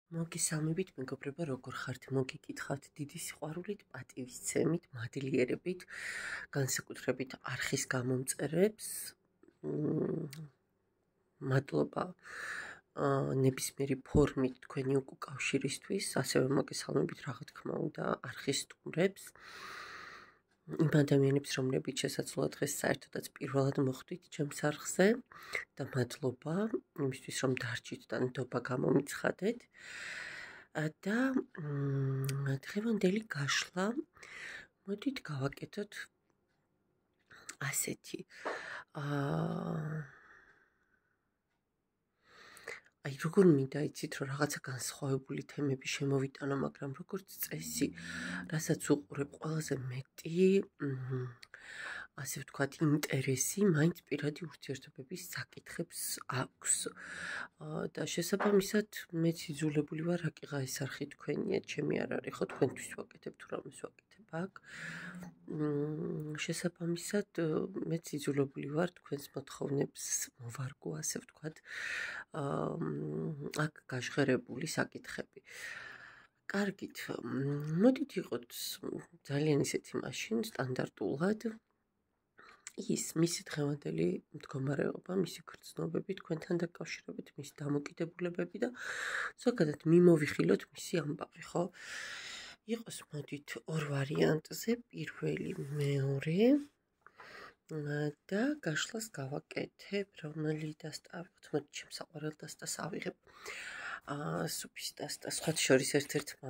მოგესალმებით, მეგობრებო, როგორ ხართ? მოგიკითხავთ დიდი სიყვარულით, პატივისცემით, მადლიერებით, განსაკუთრებით არხის გამომწერებს. მადლობა ნებისმიერი ფორმით თქვენი უკავშირისთვის, ასევე მოგესალმებით, რა თქმა უნდა, არხის სტუმრებს. იმ ადამიანებს, რომლებიც შესაძლოა დღეს საერთოდაც პირველად მოხვდით ჩემს არხზე და მადლობა იმისთვის, რომ დარჩით და ნდობა გამომიცხადეთ. და დღევანდელი გაშლა მოდით გავაკეთოთ ასეთი. აი როგორ მინდა იცით, რომ რაღაცა განსხვავებული თემები შემოვიტანო, მაგრამ როგორც წესი, რასაც უყურებ ყველაზე მეტი, ასე ვთქვათ, ინტერესი მაინც პირადი ურთიერთობების საკითხებს აქვს. და შესაბამისად, მეც იძულებული ვარ, რაკიღა ეს არხი თქვენია, ჩემი არ არის, ხო, თქვენთვის ვაკეთებ თუ რამეს ვაკეთებ აქ. შესაბამისად, მეც იძულებული ვარ თქვენს მოთხოვნებს მოვარგო, ასე ვთქვათ, აქ გაჟღერებული საკითხები. კარგით, მოდით იყოთ ძალიან ისეთი მაშინ სტანდარტულად ის მისი დღევანდელი მდგომარეობა, მისი გრძნობები თქვენთან დაკავშირებით, მისი დამოკიდებულებები და ზოგადად მიმოვიხილოთ მისი ამბავი, ხო? იყოს მოდით ორ ვარიანტზე, პირველი, მეორე და გაშლას გავაკეთებ, რომელი დასტავიღოთ, მოდი ჩემს საყვარელ დასტას ავიღებ. სუფის დასტას, სხვათა შორის ერთ-ერთმა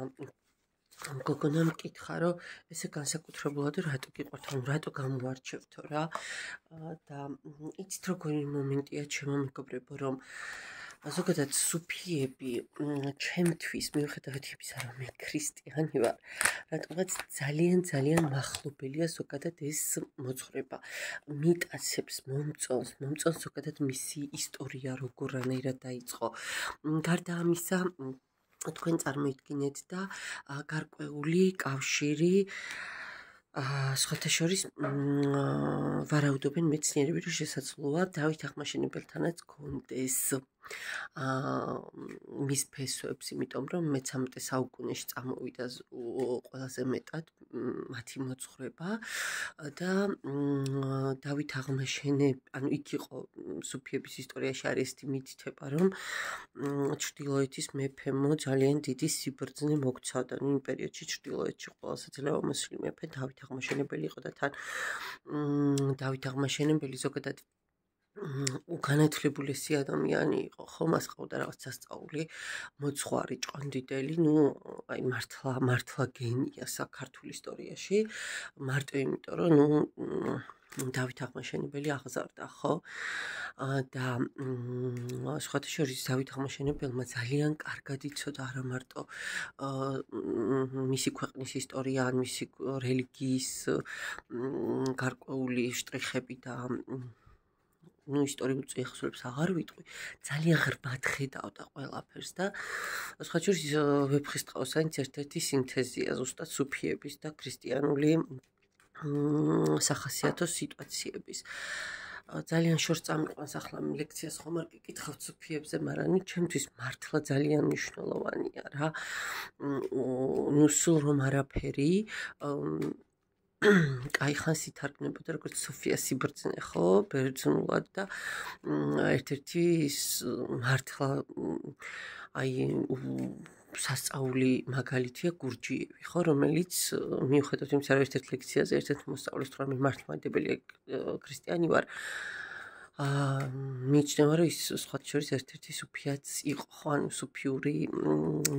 გოგონამ მკითხა, რომ ესე განსაკუთრებულად რატო გიყვართ, ანუ რატო გამოარჩევთო რა. და იცით როგორი მომენტია ჩემო მეგობრებო, რომ ზოგადად სუფიები ჩემთვის მიუხედავად იმისა, რომ მე ქრისტიანი ვარ, რატომაც ძალიან მახლობელია ზოგადად ეს მოძღვრება. მიტაცებს, მომწონს ზოგადად მისი ისტორია როგორანაირად დაიწყო. გარდა ამისა, თქვენ წარმოიდგინეთ და გარკვეული კავშირი სხვათა შორის ვარაუდობენ მეცნიერები, რომ შესაძლოა დავით აღმაშენებელთანაც გქონდეს მის ფესვებს, იმიტომ რომ მე-13 საუკუნეში წამოვიდა ყველაზე მეტად მათი მოძღვრება და დავით ანუ იქ იყო სუფიების ისტორიაში არის ესეთი მითითება, რომ ჩრდილოეთის მეფემო ძალიან დიდი სიბრძნე მოგცავდა. იმ პერიოდში ჩრდილოეთში ყველაზე ძლევამოსილი მეფე დავით აღმაშენებელი იყო და თან დავით აღმაშენებელი ზოგადად უგანათლებულესი ადამიანი იყო, ხო, მას ყავდა რაღაც სასწაული, მოძღვარი, ჭყონდიდელი, აი მართლა გენია საქართველოს ისტორიაში, მარტო იმიტომ, რომ დავით აღმაშენებელი აღზარდა, ხო? და სხვათა შორის დავით აღმაშენებელმა ძალიან კარგად იცოდა არა მარტო მისი ქვეყნის ისტორია, ან მისი რელიგიის გარკვეული შტრიხები და ისტორიულ წიაღისეულებს აღარ ვიტყვი, ძალიან ღრმად ხედავდა ყველაფერს და სხვათა შორის ვეფხისტყაოსანიც ერთ-ერთი სინთეზია ზუსტად სუფიების და ქრისტიანული სახასიათო სიტუაციების. ძალიან შორს წამიყვანს ახლა ლექციას ხომ არ გიკითხავთ სუფიებზე, მაგრამ ჩემთვის მართლა ძალიან მნიშვნელოვანია რა. სულ რომ არაფერი კაი ხანს ითარგმნებოდა როგორც სოფია სიბრძნე, ხო, ბერძნულად და ერთ-ერთი მართლა აი სასწაული მაგალითია გურჯიევი, ხო, რომელიც მიუხედავად იმისა, რომ ერთ-ერთ ლექციაზე ერთ-ერთ მოსწავლეს თუ რამე მართლმადიდებელი ქრისტიანი ვარ, მიიჩნევა, რომ ის სხვათა შორის ერთ-ერთი სუფიაც იყო, ხო, ანუ სუფიური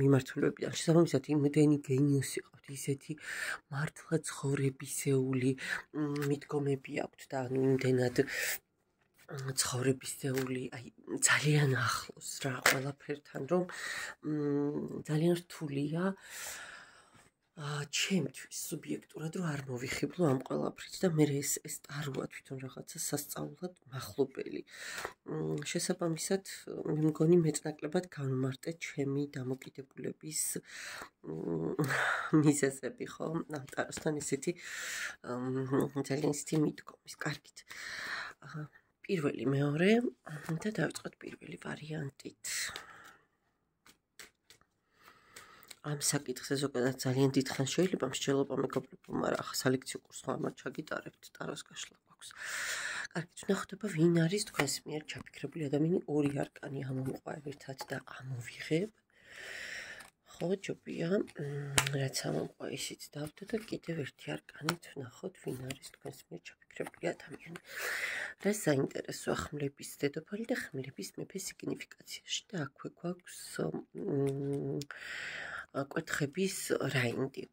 მიმართულებიდან. შესაბამისად, იმდენი გენიოსი ყავთ, ისეთი მართლა ცხოვრებისეული მიდგომები აქვთ და ანუ იმდენად ცხოვრებისეული, აი ძალიან ახლოს რა ყველაფერთან, რომ ძალიან რთულია ჩემთვის სუბიექტურად რომ არ მოვიხიბლო ამ ყველაფრით და მე ეს ტაროა თვითონ რაღაცა სასწაულად მახლობელი. შესაბამისად, მე მგონი მეწნაკლებად გავმარტე ჩემი დამოკიდებულების მიზეზები, ხო, ამ ტაროსთან ესეთი ძალიან ისეთი მიდგომის. კარგით. პირველი, მეორე და დავიწყოთ პირველი ვარიანტით. ამ საკითხზე ზოგადად ძალიან დიდხანს შეიძლება მსჯელობა მეგობრებო, მაგრამ ახლა სალექციო კურსს ხომ არ ჩაგიტარებთ, ტაროს გაშლა გვაქვს. კარგით, ვნახოთ, ვინ არის თქვენს მიერ ჩაფიქრებული ადამიანი, ორი არკანი ამომყვა ერთად და ამოვიღებ. ხო, ჯობია, რაც ამომყვა ისიც დავდო და კიდევ ერთი არკანით ვნახოთ, ვინ არის თქვენს მიერ ჩაფიქრებული ადამიანი. რა საინტერესოა ხმლების დედოფალი და ხმლების მეფე სიგნიფიკაციაში და აქვე გვაქვს კვეთხების რაინდი.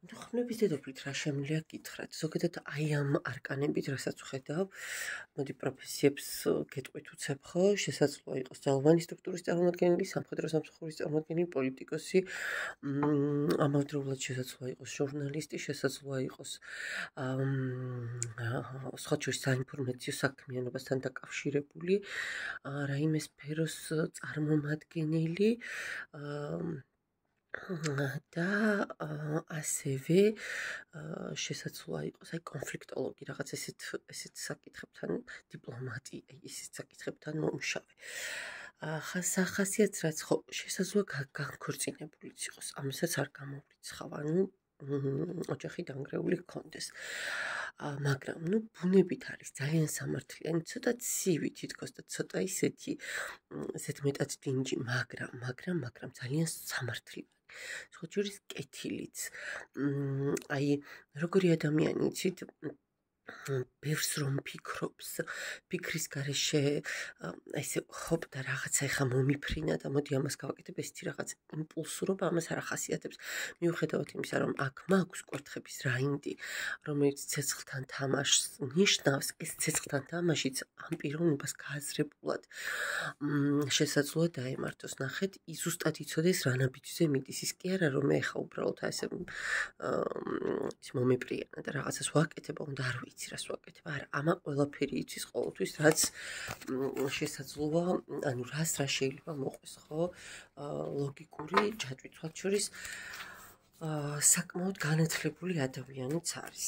ხმლების დედოფლით რა შემიძლია გითხრათ? ზოგადად აი ამ არკანებით, რასაც ვხედავ, მოდი პროფესიებს გეტყვით უცებ ხო, შესაძლოა იყოს ძალოვანი სტრუქტურის წარმომადგენელი, სამხედრო სამსახურის წარმომადგენელი, პოლიტიკოსი, ამავდროულად შესაძლოა იყოს ჟურნალისტი, შესაძლოა იყოს სხვა შორის საინფორმაციო საქმიანობასთან დაკავშირებული, რაიმე სფეროს წარმომადგენელი და ასევე შესაძლოა იყოს აი კონფლიქტოლოგი, რაღაც ესეთ საკითხებთან დიპლომატი, ესეთ საკითხებთან მომუშავე. სახასიათს რაც ხო შესაძლოა განქორწინებულიც იყოს, ამასაც არ გამოვრიცხავ, ანუ ოჯახი დანგრეული გქონდეს. მაგრამ ბუნებით არის ძალიან სამართლიანი, ცოტა ცივი თითქოს და ცოტა ისეთი ზედმეტად დინჯი, მაგრამ ძალიან სამართლიანი. სხვა შორის კეთილიც. აი, როგორი ადამიანი იცით, ბევრს რომ ფიქრობს, ფიქრის გარეშე ესე ჰოპ და რაღაცა ეხა მომიფრინა და მოდი ამას გავაკეთებ, ესეთი რაღაც იმპულსურობა ამას არ ახასიათებს. მიუხედავად იმისა, რომ აქ მაქვს კვერთხების რაინდი, რომელიც ცეცხლთან თამაშს ნიშნავს, ეს ცეცხლთან თამაშიც ამ პიროვნებას გააზრებულად შესაძლოა დაემართოს. ნახეთ, ზუსტად იცოდეს რა ნაბიჯზე მიდის. ის კი არა, რომ მე ეხა უბრალოდ ესე მომეპრიანა და რაღაცას ვაკეთებ, უნდა არ ვიცი რას ვაკეთებ. არა, ამა ყველაფერი იცის ყოველთვის, რაც შესაძლოა, ანუ რა შეიძლება მოყვეს, ხო? ლოგიკური ჯაჭვით, სხვა შორის საკმაოდ განათლებული ადამიანიც არის.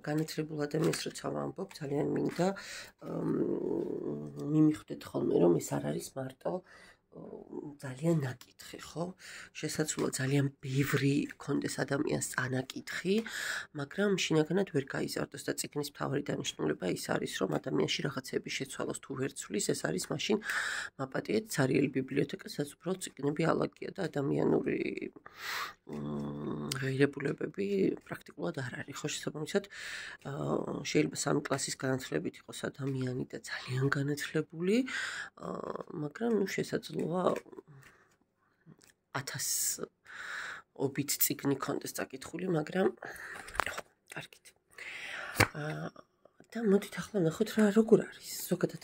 განათლებულ ადამიანს როცა ვამბობ, ძალიან მინდა მიმიხვდეთ ხოლმე, რომ ეს არ არის მარტო ძალიან ნაკითხი, ხო? შესაძლოა ძალიან ბევრი კონდეს ადამიანს წანაკითხი, მაგრამ შინაგანად ვერ გაიზარდოს და წიგნის მთავარი დანიშნულება ის არის, რომ ადამიანში რაღაცები შეცვალოს თუ ვერ ცვლის, ეს არის მაშინ მაპატიეთ ცარიელი ბიბლიოთეკა, სადაც უბრალოდ წიგნები ალაგია და ადამიანური ღირებულებები პრაქტიკულად არ არის. ხო, შესაბამისად, შეიძლება სამი კლასის განათლებით იყოს ადამიანი და ძალიან განათლებული, მაგრამ შესაძლოა 1000 ობით წიგნი კონდეს წაკითხული, მაგრამ კარგით. და მოდით ახლა ნახოთ რა როგორ არის. ზოგადად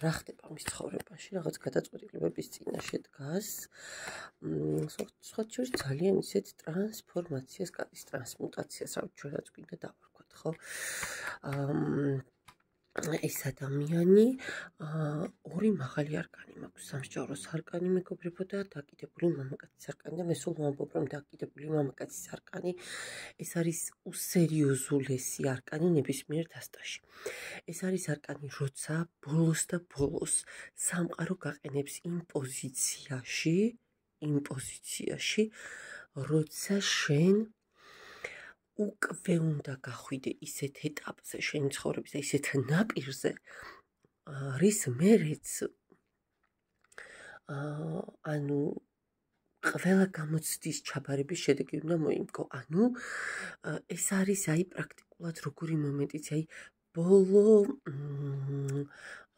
რა ხდება მის ცხოვრებაში, რაღაც გადაწყვეტილებების წინაშე დგას. სხვა შორის ძალიან ისეთ ტრანსფორმაციას გადის, ტრანსმუტაციას, რა ჩვენ რაც გვინდა დავარქვათ, ხო? ეს ადამიანი ორი მაღალი არკანი მაქვს, სამსჯავროს არკანი მეგობრებო და დაკიდებული მამაკაცის არკანი და მე სულ ვამბობ, რომ დაკიდებული მამაკაცის არკანი ეს არის უსერიოზულესი არკანი ნებისმიერ დასტაში. ეს არის არკანი, როცა ბოლოს და ბოლოს სამყარო გაყენებს იმ პოზიციაში, როცა შენ უკვე უნდა გახვიდე ისეთ ეტაპზე შენი ცხოვრების და ისეთ ნაპირზე, რის მერეც ანუ ყველა გამოცდის ჩაბარების შედეგი უნდა მოიმკო. ანუ ეს არის აი პრაქტიკულად როგორი მომენტიც, აი ბოლო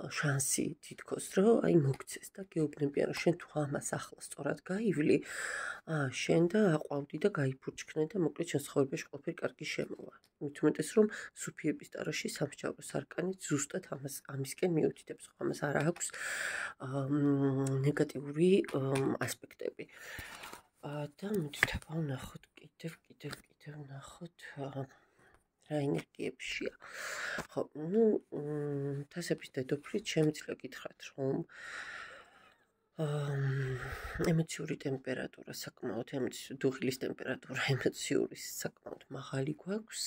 შანსი თითქოს, რომ აი მოგცეს და გეუბნებიან, რომ შენ თუ ამას ახლა სწორად გაივლი, შენ და აყვავდი და გაიფურჩქნე და მოკლედ შენ ცხოვრებაში ყველაფერი კარგი შემოვა. მით უმეტეს, რომ სუფიების ტაროში სამსჯავროს არკანი ზუსტად ამისკენ მიუთითებს, ხო ამას არ აქვს ნეგატიური ასპექტები. და მოდით ახლა ვნახოთ კიდევ ვნახოთ რა ენერგიებშია. ხო, თასების დედოფლით შემიძლია გითხრათ, რომ ემოციური ტემპერატურა საკმაოდ დუღილის ტემპერატურა ემოციური საკმაოდ მაღალი გვაქვს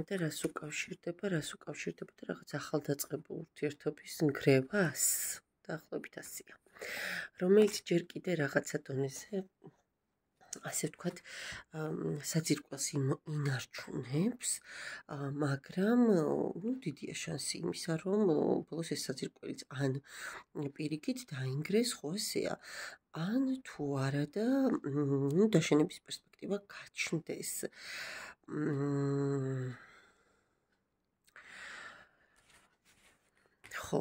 და რას უკავშირდება და რაღაც ახალდაწყებულ ურთიერთობის ნგრევას დაახლოებით 100-ია. რომელიც ჯერ კიდე რაღაცა დონეზე ასე ვთქვათ, საძირკველს ინარჩუნებს, მაგრამ დიდია შანსი იმისა, რომ ბოლოს ეს საძირკველიც ან პირიქით დაინგრეს, ხო ასეა, ან თუ არა და დაშენების პერსპექტივა გაჩნდეს. ხო,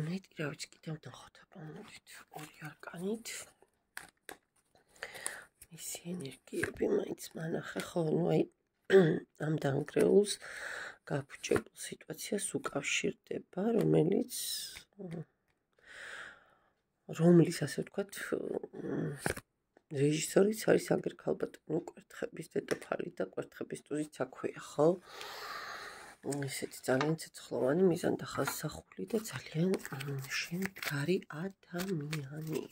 მეტი რა ვიცი, კიდევ ნახოთ, მოდით, ორი არკანით. ისი ენერგიები მაინც მანახე, ხო, ნუ აი ამ დანგრეულს გაფუჭებულ სიტუაციას უკავშირდება, რომლის ასე ვთქვათ, რეჟისორიც არის აგერ ქალბატონი კვერთხების დედოფალი და კვერთხების ტუზიც აქვეა, ხო? ესეთი ძალიან ცეცხლოვანი, მიზანდახასახული და ძალიან შემდგარი ადამიანი.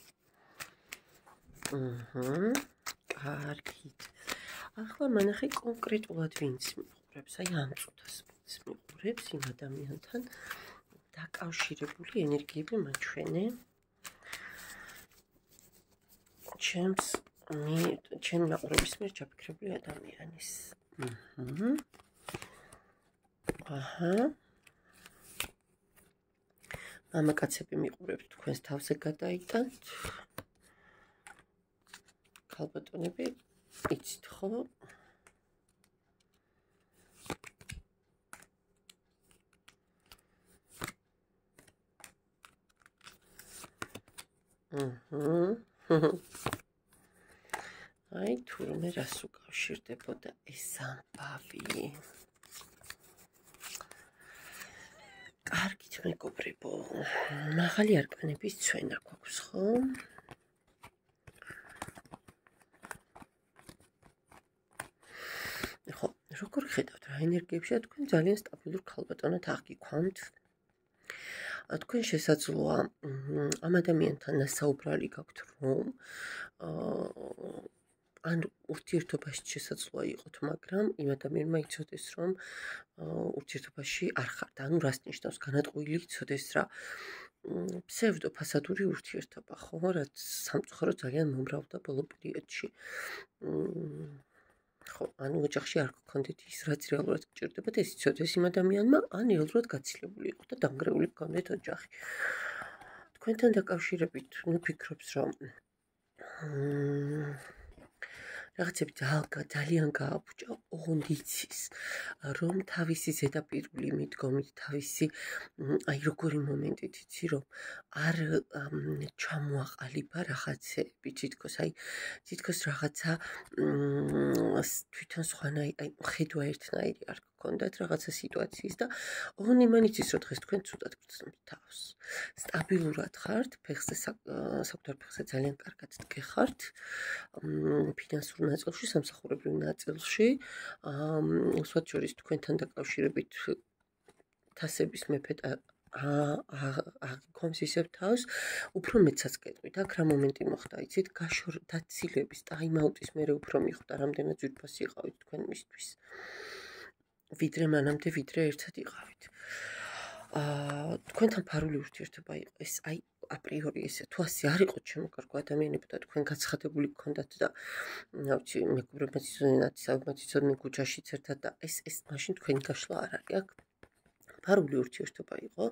კარგით. ახლა მანახე კონკრეტულად ვინც მიყურებს, აი ამ წუთას ვინც მიყურებს იმ ადამიანთან დაკავშირებული ენერგიები მაჩვენე. ჩემი მაყურების მიერ ჩაფიქრებული ადამიანის. მამაკაცები მიყურებთ, თქვენს თავზე გადაიტანთ. ქალბატონები იცით, ხო? აი, თურმე რას უკავშირდებოდა ეს ამბავი. კარგით, მეგობრებო, მაღალი არკანების ცვენა გვაქვს, ხო? ხო, როგორ ხედავთ რა ენერგიებშია, თქვენ ძალიან სტაბილურ ქალბატონად აღგიქვამთ. თქვენ შესაძლოა ამ ადამიანთან საუბრალი გაქვთ, რომ ან ურთიერთობაში შესაძლოა იყოთ, მაგრამ იმ ადამიანმა იცოდეს, რომ ურთიერთობაში არ ხართ, ანუ რას ნიშნავს განატყუილი იცოდეს რა. ფსევდოფასადური ურთიერთობა, ხო, რაც სამწუხაროდ ძალიან მომრავლდა ბოლო პერიოდში. ხო, ანუ ოჯახში არ გქონდეთ ის, რაც რეალურად გჭირდებათ, ეს იცოდეს იმ ადამიანმა, ან რეალურად გაცილებული იყო და დანგრეული გქონდეთ ოჯახი. თქვენთან დაკავშირებით, ფიქრობს, რომ რაღაცები ძალიან გააფუჭა, ოღონდ იცის, რომ თავისი ზედაპირული მიდგომით, თავისი აი როგორი მომენტით იცი, რომ არ ჩამოაყალიბა რაღაცები, თითქოს რაღაცა თვითონ სხვანაირი, ხედვა ერთნაირი არ გქონდათ რაღაცა სიტუაციის და ოღონდ იმან იცის, რომ დღეს თქვენ ცუდად გრძნობთ თავს. სტაბილურად ხართ, საკუთარ ფეხზე ძალიან კარგად დგეხართ, ფინანსურ ნაწილში, სამსახურებრივ ნაწილში, უსვათ შორის თქვენთან დაკავშირებით თასების მეფედ აღიქონს ისევ თავს, უფრო მეცაც გეტყვით, აქ რა მომენტი მოხდა, იცით, დაცილების ტაიმაუტის მერე უფრო მიხვდა, რამდენად ძვირფასი იყავით თქვენ მისთვის. ვიდრე მანამდე, ვიდრე ერთად იყავით. თქვენთან ფარული ურთიერთობა იყო ეს, აი აპრიორი ესე, თუ ასე არ იყო შემოკარგო ადამიანები და თქვენ გაცხადებული გქონდათ და ვიცი, მეგობრებმაც იცოდნენ, საუბარიც იცოდნენ ქუჩაშიც ერთად და ეს მაშინ თქვენი გაშლა არ არის აქ. ფარული ურთიერთობა იყო.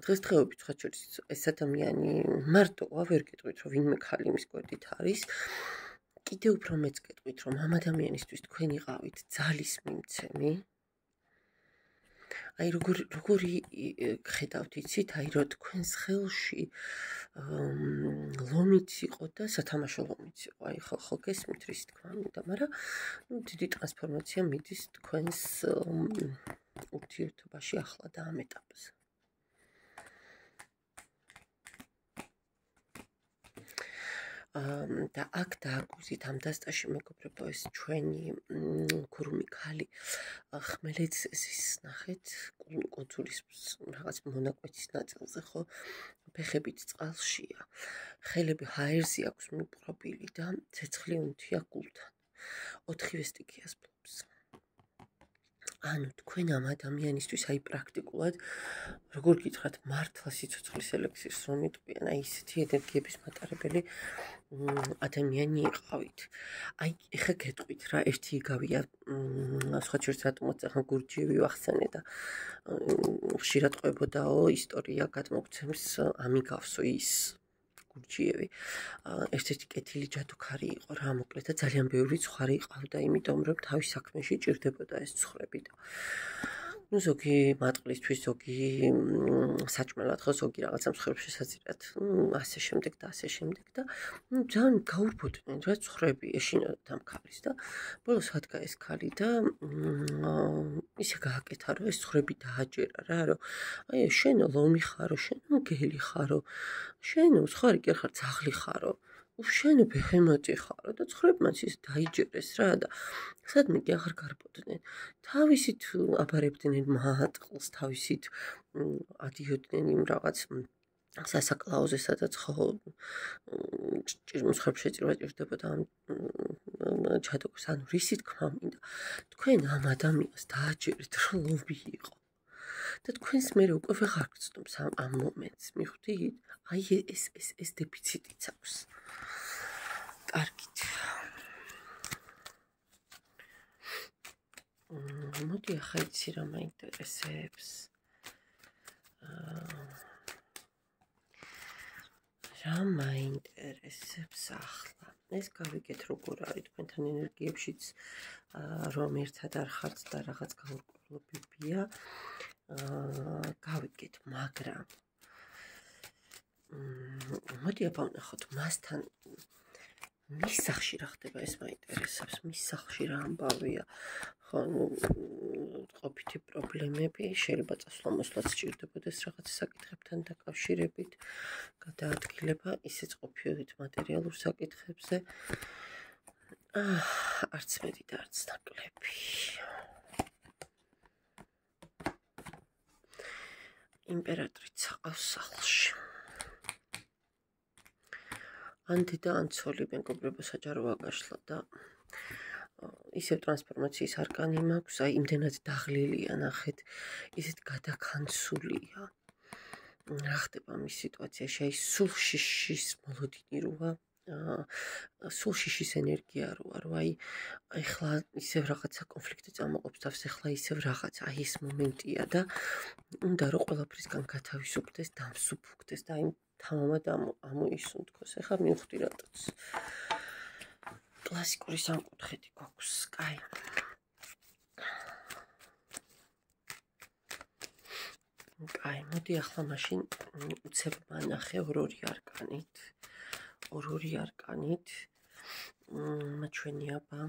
დღესდღეობით სხვა შორის ეს ადამიანი მარტოა, ვერ გეტყვით, რომ ვინმე ხალი იმის გვერდით არის. კიდევ უფრო მეც გეტყვით, რომ ამ ადამიანისთვის თქვენ იყავით ძალის მიმცემი. აი როგორი ხედავთ, იცით, აი რომ თქვენს ხელში ლომიც იყო და სათამაშო ლომიც იყო. აი ხო გესმით რის თქმა მინდა, მაგრამ დიდი ტრანსფორმაცია მიდის თქვენს ურთიერთობაში ახლა და ამ ეტაპზე. და აქ დააკვირდით ამ დასტაში, მეგობრებო, ეს ჩვენი გურუმი ქალი ხმელეთზის ნახეთ, კუნძულის რაღაც მონაკვეთის ნაწილზე, ხო, ფეხებით წყალშია, ხელები ჰაერზე აქვს მიპყრობილი და ცეცხლი უნთია გულთან. 4 ვესტიკიას ფლობს. ანუ თქვენ ამ ადამიანისთვის აი პრაქტიკულად როგორ გითხრათ მართლა სიცოცხლის ელექსირს რომ იტყვიან, აი ისეთი ენერგიების მატარებელი ადამიანი იყავით. აი ეხა გეტყვით რა, ერთი იგავია სხვა შორის რატომაც ახლა გურჯიევი ვახსენე და ხშირად ყვებოდაო ისტორია გადმოგცემს ამიგავსო ის გურჯიევი. ერთ-ერთი კეთილი ჯადოქარი იყო რა, მოკლედ და ძალიან ბევრი ცხარი იყავდა, იმიტომ რომ თავის საქმეში ჭირდებოდა ეს ცხვრები და ну ზოგი მატყლისთვის, ზოგი საჭმელად ხო, ზოგი რაღაცა მსხვერპლ შესაძირად, ასე შემდეგ და ასე შემდეგ და ძალიან გაურბოდნენ რა ცხვრები ეშინოდათ ამ ქალის და ბოლოს ადგა ეს ქალი და ისე გააკეთა რომ ეს ცხვრები დააჯერა რა, რომ აი შენ ლომი ხარო, შენ გელი ხარო, შენ ცხარი კი ხარ, ძაღლი ხარო, შენ ბეჰემოტი ხარო და ცხვრებმაც ის დაიჯერეს რა და სადმე კი აღარ გარბოდნენ. თავისით აბარებდნენ მატყლს, თავისით ადიოდნენ იმ რაღაც სასაკლაოზე, სადაც ხო მსხვერპლ შეწირვა ჭირდებოდა ამ ჯადოქრს, ანუ რისი თქმა მინდა. თქვენ ამ ადამიანს დააჯერეთ, რომ ლომი იყო. და თქვენს მერე უკვე ვეღარ გწდომს ამ მომენტს, მიხვდით? აი ეს დეფიციტიც აქვს. კარგით. მოდი ახლა იცი რა მაინტერესებს. რა მაინტერესებს ახლა? ეს გავიგეთ როგორ არის თქვენთან ენერგიებშიც რომ ერთად არ ხართ და რაღაც გაურკვევლობებია. გავიგეთ, მაგრამ მოდი აბანახოთ მასთან მის სახში რა ხდება, ეს მაინტერესებს. მის სახში რა ამბავია? ხო, ყოფითი პრობლემები, შეიძლება წასვლა-მოსვლაც სჭირდებოდეს რაღაც საკითხებთან დაკავშირებით, გადაადგილება, ისეც ყოფილით მატერიალურ საკითხებზე. არც მეტი და არც ნაკლები. იმპერატრიცა ყავს სახლში. ან დედა ან ცოლი მეგობრებო საჯაროა გაშლა და ისევ ტრანსფორმაციის არკანი მაქვს, აი იმდენად დაღლილია, ნახეთ, ისეთ გადაქანცულია. რა ხდება მის სიტუაციაში, აი სულ შიშის მოლოდინი როა, სულ შიშის ენერგია როა, რომ აი ეხლა ისევ რაღაცა კონფლიქტი წამოყოფს თავს, ეხლა ისევ რაღაცა, აი ეს მომენტია და უნდა რომ ყველაფრისგან გათავისუფლდეს, დამსუფუქდეს და აი თამამად ამოისუნთქოს. ეხლა მივხვდი რატოც. კლასიკური სამკუთხედი გვაქვს, კაი. კაი, მოდი ახლა მაშინ უცებ მანახე ორ-ორი არკანით. ორ-ორი არკანით. მაჩვენიაბა.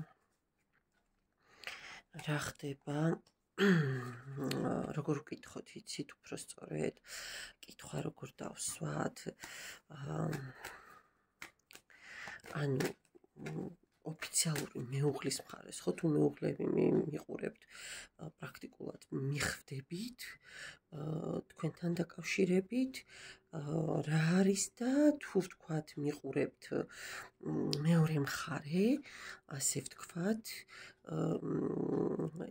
რა ხდება? როგორ ვკითხოთ, იცით უფრო სწორედ? კითხვა როგორ დავსვათ? ანუ ოფიციალური მეუღლის მხარეს, ხო თუ მეუღლები მიყურებთ, პრაქტიკულად მიხვდებით თქვენთან დაკავშირებით, რა არის და თუ ვთქვათ მიყურებთ მეორე მხარე, ასე ვთქვათ,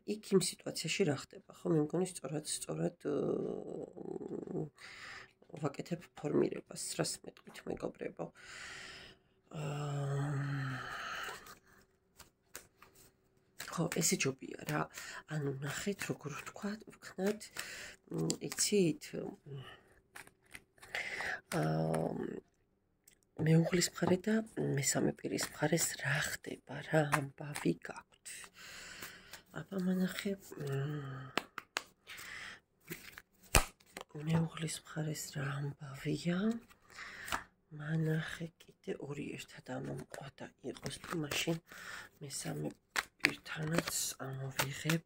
იქ იმ სიტუაციაში რა ხდება, ხო, მე მგონი სწორად ვაკეთებ ფორმირებას, რას მეტყვით მეგობრებო. ხო, ესე ჯობია რა. ანუ ნახეთ, როგორ ვქნათ, იცით, მეუღლის მხარე და მესამე პირის მხარეს რა ხდება, რა ამბავი გაქვთ. აბა მანახე, მეუღლის მხარეს რა ამბავია. მანახე კიდე ორი ერთად ამომყვა და იყოს და მაშინ მესამე პირთანაც ამოვიღებ.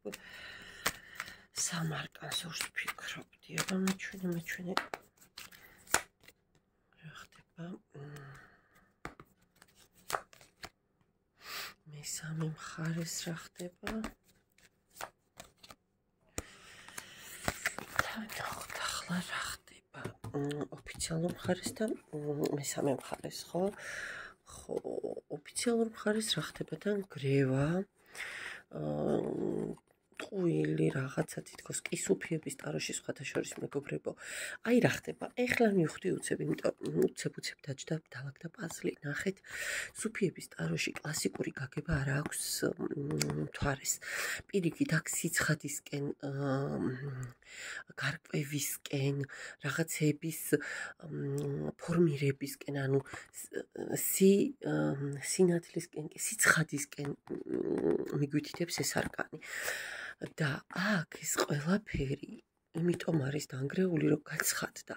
სამ არკანს ორს ვფიქრობდი. აბა მაჩვენე. რა ხდება? მესამე მხარეს რა ხდება? ნახოთ ახლა რა ხდება. ოფიციალურ მხარეს და მესამე მხარეს, ხო? ხო, ოფიციალურ მხარეს რა ხდება და გრევა. ტყუილი რაღაცა თითქოს კისუფიების ტაროში სხვათა შორის მეგობრებო. აი რა ხდება? ეხლა მივხვდი უცებ, იმიტომ უცებ დაჯდა დავაგდა პაზლი. ნახეთ, სუფიების ტაროში კლასიკური გაგება არ აქვს მთვარეს. პირიქით აქ სიცხადისკენ, გარკვევისკენ, რაღაცების ფორმირებისკენ, ანუ სინათლისკენ, სიცხადისკენ მიგვითითებს ეს არკანი. და აქ ეს ყველაფერი იმიტომ არის დანგრეული, რომ გაცხადდა.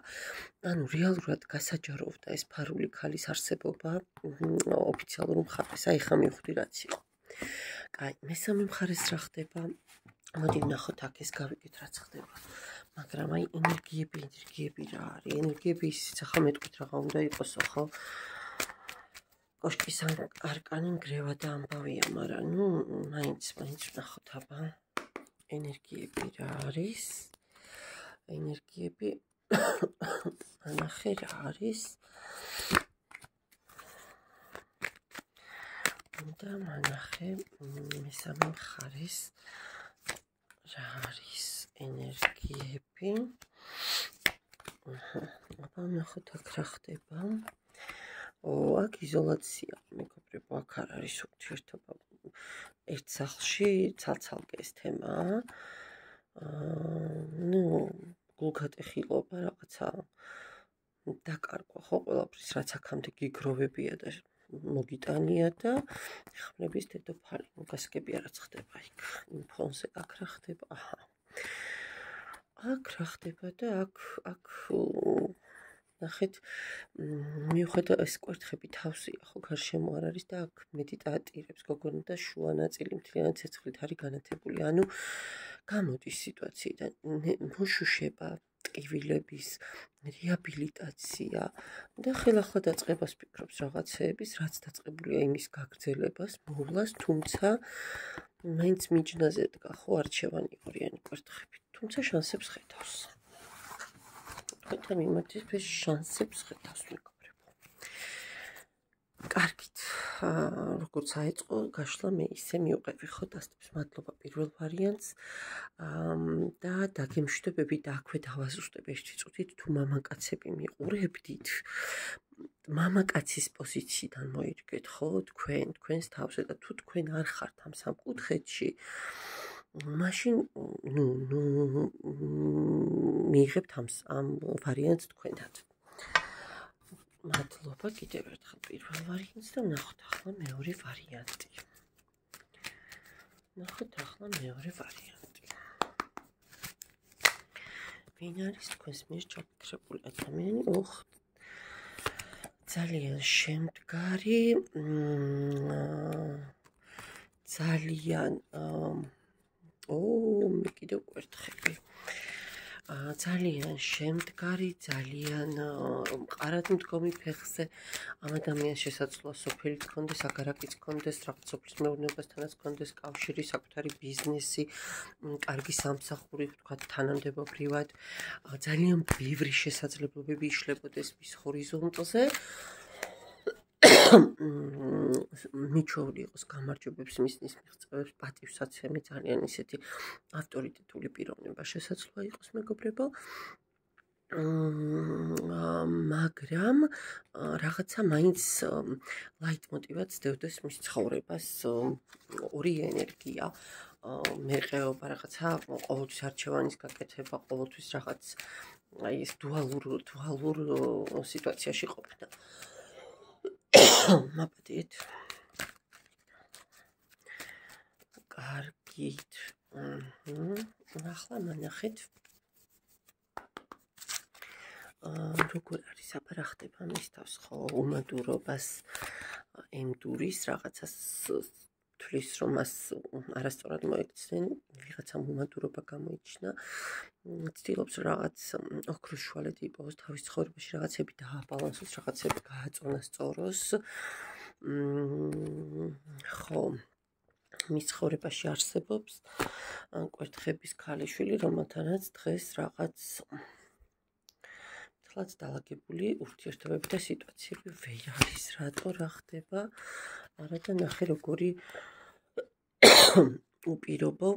ანუ რეალურად გასაჯაროვდა ეს ფარული ქალის არსებობა ოფიციალურ მხარეს. აი ხა მივხვდი რაც იყო. კაი, მესამე მხარეს რა ხდება? მოდი ვნახოთ აქ ეს გავიგეთ რაც ხდება. მაგრამ აი ენერგიები რა არის? ენერგიები ისიც ახლა მეტყვით რაღა უნდა იყოსო, ხო? კოშკის არკანი ნგრევა და ამბავია, მაგრამ ნუ მაინც ვნახოთ აბა. ენერგიები რა არის? ენერგიები ანახე რა არის? და მანახე მესამე მხარეს რა არის ენერგიები? აბა ვნახოთ აქ რა ხდება. აქ იზოლაცია, მეგობრებო, აქ არ არის ურთიერთობა. ერთ სახლში ცალ-ცალკე ეს თემაა. ნუ გულგატეხილობა რაღაცა დაკარგვა ხო ყველაფრის, რაც აქამდე გიგროვებია და მოგიტანია და ხმლების დედოფალი. ნუ გასაგებია რაც ხდება იქ. იმ ფონზე აქ რა ხდება? აჰა. აქ რა ხდება და აქ ნახეთ, მიუხედავად ეს კვერთხები თავსია, ხო, გარშემო არ არის და აქ მედიტატირებს გოგონა და შუა ნაწილი მთლიანად ცეცხლით არის განათებული. ანუ გამოდის სიტუაციიდან მოშუშება, ტკივილების, რეაბილიტაცია და ხელახლა დაწყებას ფიქრობს რაღაცეების, რაც დაწყებულია იმის გაგრძელებას, მოვლას, თუმცა მაინც მიჯნაზე დგა, ხო, არჩევანი ორიანი კვერთხები, თუმცა შანსებს ხედავს. და მიმართის შანსებს ხედავს მეგობრებო. კარგით, როგორც აეწყო გაშლა მე ისე მივყევი ხო დასტებს. მადლობა პირველ ვარიანტს და დაგემშვიდობები და აქვე დავაზუსტებ ერთი წუთით თუ მამაკაცები მიყურებდით. მამაკაცის პოზიციიდან მოიდგეთ ხო თქვენს თავზე და თუ თქვენ არ ხართ ამ სამკუთხედში მაშინ ნუ მიიღებთ ამ ვარიანტს თქვენთან. მადლობა კიდევ ერთხელ პირველ ვარიანტს და ვნახოთ ახლა მეორე ვარიანტი. ვინ არის თქვენს მიერ ჩაფიქრებული ადამიანი? ძალიან შემდგარი, ძალიან მე კიდევ კვერთხები. ძალიან შემდგარი, ძალიან მყარად მდგომი ფეხზე. ამ ადამიანს შესაძლოა სოფელი ჰქონდეს, აგარაკიც ჰქონდეს, რაღაც სოფლის მეურნეობასთანაც ჰქონდეს კავშირი, საკუთარი ბიზნესი, კარგი სამსახური, ვთქვათ, თანამდებობრივად. ძალიან ბევრი შესაძლებლობები იშლებოდეს მის ჰორიზონტზე. მიჩვეული იყოს გამარჯვებებს მისნის მიღწევებს, პატივსაცემი, ძალიან ისეთი ავტორიტეტული პიროვნება შესაძლოა იყოს მეგობრებო. მაგრამ რაღაცა მაინც ლაიტმოტივად სდევდეს მის ცხოვრებას ორი ენერგია. მერყეობა, რაღაცა ყოველთვის არჩევანის გაკეთება, ყოველთვის რაღაც აი ეს დუალურ სიტუაციაში ყოფნა. მაპატიეთ. კარგით. ახლა მანახეთ. როგორ არის აბა რა ხდება მის თავს ხო უმადურობას ემდურის რაღაცას თulis რომ მას არასწორად მოექცნენ ვიღაცა უმადურობა გამოიჩინა ცდილობს რაღაც ოქროს შუალედი იპოვოს თავის ცხოვრებაში რაღაცები დააბალანსოს რაღაცები გააწონას სწოროს ხო მის ცხოვრებაში არსებობს კვერთხების ქალიშვილი რომელთანაც დღეს რაღაც დალაგებული ურთიერთობები და სიტუაციები ვერ არის რატო რა ხდება არა და ნახე როგორი უპირობო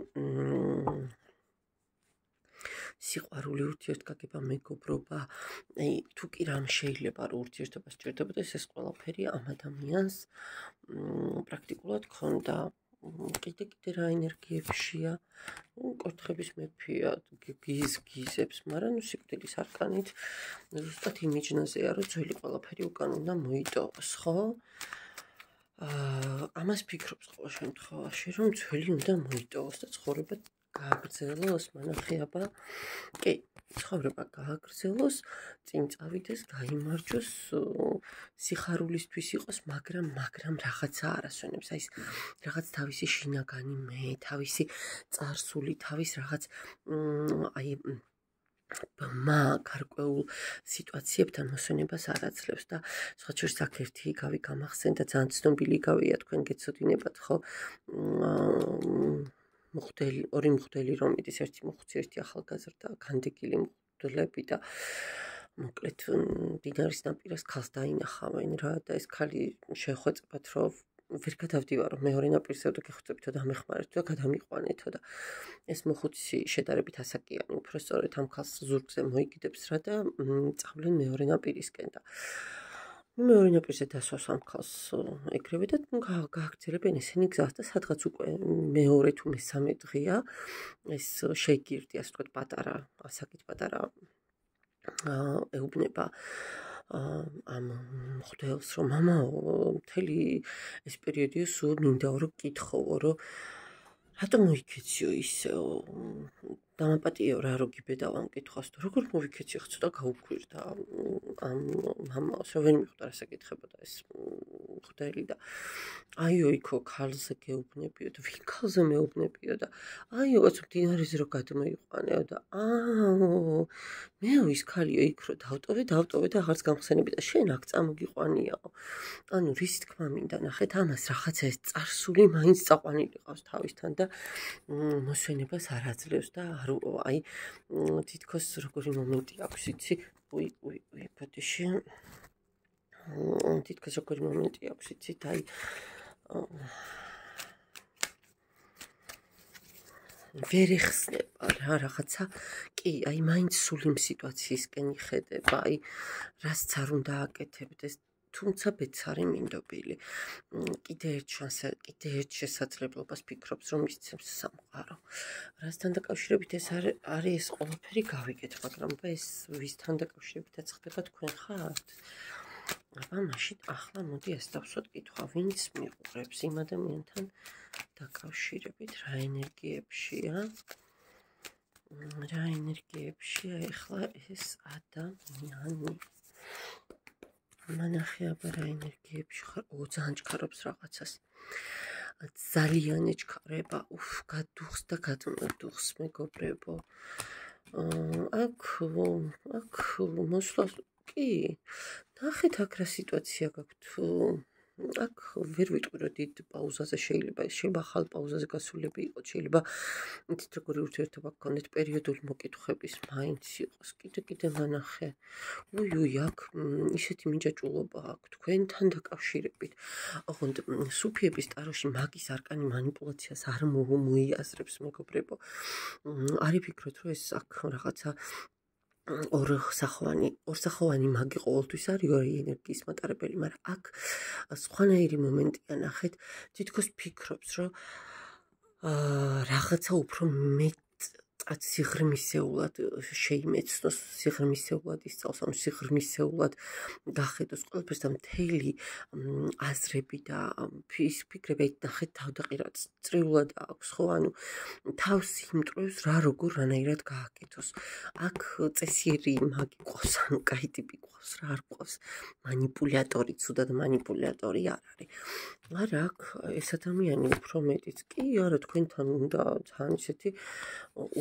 სიყვარული, ურთიერთგაგება, მეგობრობა, თუ კი რამ შეიძლება რომ ურთიერთობა სჭირდებოდეს, ეს ყველაფერი ამ ადამიანს პრაქტიკულად ქონდა. კიდე რა ენერგიებშია, კოთხების მეფეა, გიზებს, მაგრამ სიკვდილის არკანით ზუსტად იმიჯნაზეა, რომ ძველი ყველაფერი უკან უნდა მოიტოვოს, ხო? ამას ფიქრობს ყოველ შემთხვევაში, რომ ძველი უნდა მოიტოვოს და ცხოვრება გააგრძელოს, მანახეაბა. კი, ცხოვრება გააგრძელოს, წინ წავიდეს, გაიმარჯოს, სიხარულისთვის იყოს, მაგრამ რაღაცა არასვენებს. აი ეს რაღაც თავისი შინაგანი მე, თავისი წარსული, თავის რაღაც აი ბმა გარკვეულ სიტუაციებთან მოსვენებას არ აძლევს და სხვა შორის აქ ერთი იგავი გამახსენდა, ძალიან ცნობილი იგავია, თქვენ გეცოდინებათ, ხო? ორი მღვდელი რომ მიდის, ერთი მოხუცი, ერთი ახალგაზრდა, განდეგილი მღვდლები და მოკლედ მდინარის ნაპირას ქალს დაინახავენ რა და ეს ქალი შეხვეწებათ, რომ ვერ გადავდივარო, მეორე ნაპირზე და გეხვეწებითო და ამეხმარეთო და გადამიყვანეთო და ეს მოხუცი შედარებით ასაკიანი, უფრო სწორედ ამ ქალს ზურგზე მოიგდებს რა და წავლენ მეორე ნაპირისკენ და მეორე ნაპირზე დასვავს ამ ქალს ეგრევე და გააგრძელებენ ესენი გზას და სადღაც უკვე მეორე თუ მესამე დღეა ეს შეგირდი, ასე ვთქვათ, პატარა, ასაკით პატარა ეუბნება ამ მღვდელს, რომ მამაო, მთელი ეს პერიოდია სულ მინდაო რომ გკითხოვო, რომ რატომ მოიქეციო ისეო? დამაპატიეო რა რო გიბედავ ამ კითხვას და როგორ მოვიქეციო, ცოტა გაუქვირდა ამ მამაოს, რომ ვერ მიხვდა რა საკითხებოდა ეს მღვდელი და აიო იქო ქალზე გეუბნებიო და ვინ ქალზე მეუბნებიო და აიო კაცო მდინარეზე რო გადმოიყვანეო და მეო ის ქალიო იქ რო დავტოვე და აღარც გამხსენები და შენ აქ წამოგიყვანიაო. ანუ რის თქმა მინდა ნახეთ ამას რაღაცა ეს წარსული მაინც წაყვანილი ყავს თავისთან და მოსვენებას არ აძლევს და აი თითქოს როგორი მომენტი აქვს იცი ბოდიში თითქოს როგორი მომენტი აქვს იცით აი ვერ ეხსნება რა რაღაცა კი აი მაინც სულ იმ სიტუაციისკენ იხედება აი რაც არ უნდა აკეთებდეს თუმცა ბეცარი მინდობილი კიდე ერთ შესაძლებლობას ფიქრობს რომ მისცემს სამყარო რასთან დაკავშირებით ეს არის ეს ყველაფერი გავიგეთ მაგრამ ეს ვისთან დაკავშირებითაც ხდება თქვენ ხართ აბა მაშინ ახლა მოდი ეს დავსვათ კითხვა ვინც მიყურებს იმ ადამიანთან დაკავშირებით რა ენერგიებშია ეხლა ეს ადამიანი მანახეაბა რა ენერგიებში ხარ ძალიან ჩქარობს რაღაცას ძალიან ეჩქარება გადუხს და გადმოდუხს მეგობრებო აქ მოსვლას კი ნახეთ აქ რა სიტუაცია გაქვთ აქ ვერ ვიტყვი რომ დიდ პაუზაზე შეიძლება ახალ პაუზაზე გასულები იყოს შეიძლება იცით როგორი ურთიერთობა გქონდეთ პერიოდული მოკითხების მაინც იყოს კიდე მანახე აქ ისეთი მინჯაჭულობა აქვს თქვენთან დაკავშირებით ოღონდ სუფიების ტაროში მაგის არკანი მანიპულაციას არ მოიაზრებს მეგობრებო არი ფიქრობთ რომ ეს აქ რაღაცა ორსახოვანი მაგი ყოველთვის არის ორი ენერგიის მატარებელი, მაგრამ აქ სხვანაირი მომენტია ნახეთ, თითქოს ფიქრობს, რომ რაღაცა უფრო მეტად სიღრმისეულად შეიმეცნოს, სიღრმისეულად ისწავლოს, ანუ სიღრმისეულად გახედოს ყველაფერს და მთელი აზრები და ფიქრები ნახეთ თავდაყირა წრიულად აქვს, ხო, ანუ თავს იმტრევს რა როგორ რანაირად გააკეთოს. აქ წესიერი მაგი ყავს, ანუ კაი ტიპი ყავს რა არ ყავს. манипуляტორი, ცუდად манипуляტორი არ არის. არა, აქ ეს ადამიანი უფრო მეტიც კი არა თქვენთან უნდა ძალიან ისეთი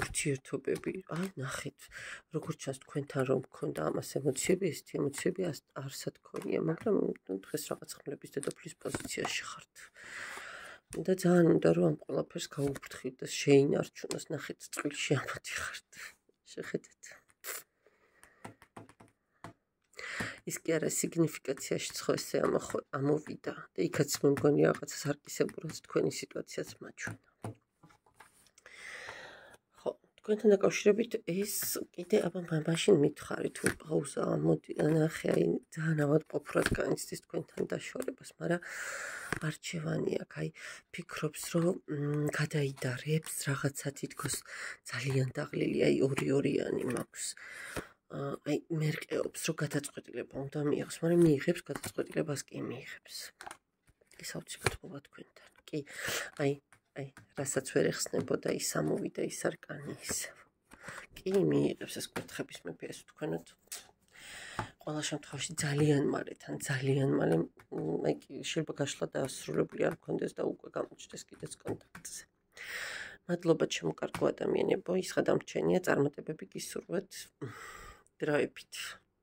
ურთიერთობები. აი, ნახეთ, როგორც ჩანს თქვენთან რომ გქონდა ამას ემოციები, ესეთი ემოციები არსად გქონია, მაგრამ დღეს რაღაც ხმლების დედოფლის პოზიციაში ხართ. და ძალიან უნდა რომ ამ ყველაფერს გაუფრთხილდეთ და შეინარჩუნოს ნახეთ წყვილში ამოდიხართ შეხედეთ ის კი არა სიგნიფიკაციაში ხო ესე ამოვიდა და იქაც მე მგონი რაღაცა სარკისებურად თქვენი სიტუაციაც მაჩვენა თქვენთან დაკავშირებით ეს კიდე აბა მაშინ მითხარი თუ პაუზაა მოდი ნახე აი ძალიან ავადმყოფურად განიცდის თქვენთან დაშორებას მაგრამ არჩევანი აქვს აი ფიქრობს რომ გადაიდარებს რაღაცა თითქოს ძალიან დაღლილი აი ორი-ორიანი მაქვს აი მერყეობს რომ გადაწყვეტილება უნდა მიიღოს მაგრამ მიიღებს გადაწყვეტილებას კი მიიღებს ეს აუცილებლად მოვა თქვენთან კი აი რასაც ვერ ეხსნებოდა ის ამოვიდა ის არკანი ის კი მიიღებს ეს კვერთხების მეფე ეს თქვენოთ ყველა შემთხვევაში ძალიან მალე აი შეიძლება გაშლა დაასრულებული არ მქონდეს და უკვე გამოჩნდეს კიდეც კონტაქტზე მადლობა ჩემო კარგო ადამიანებო ის გადამრჩენია წარმატებები გისურვებთ დროებით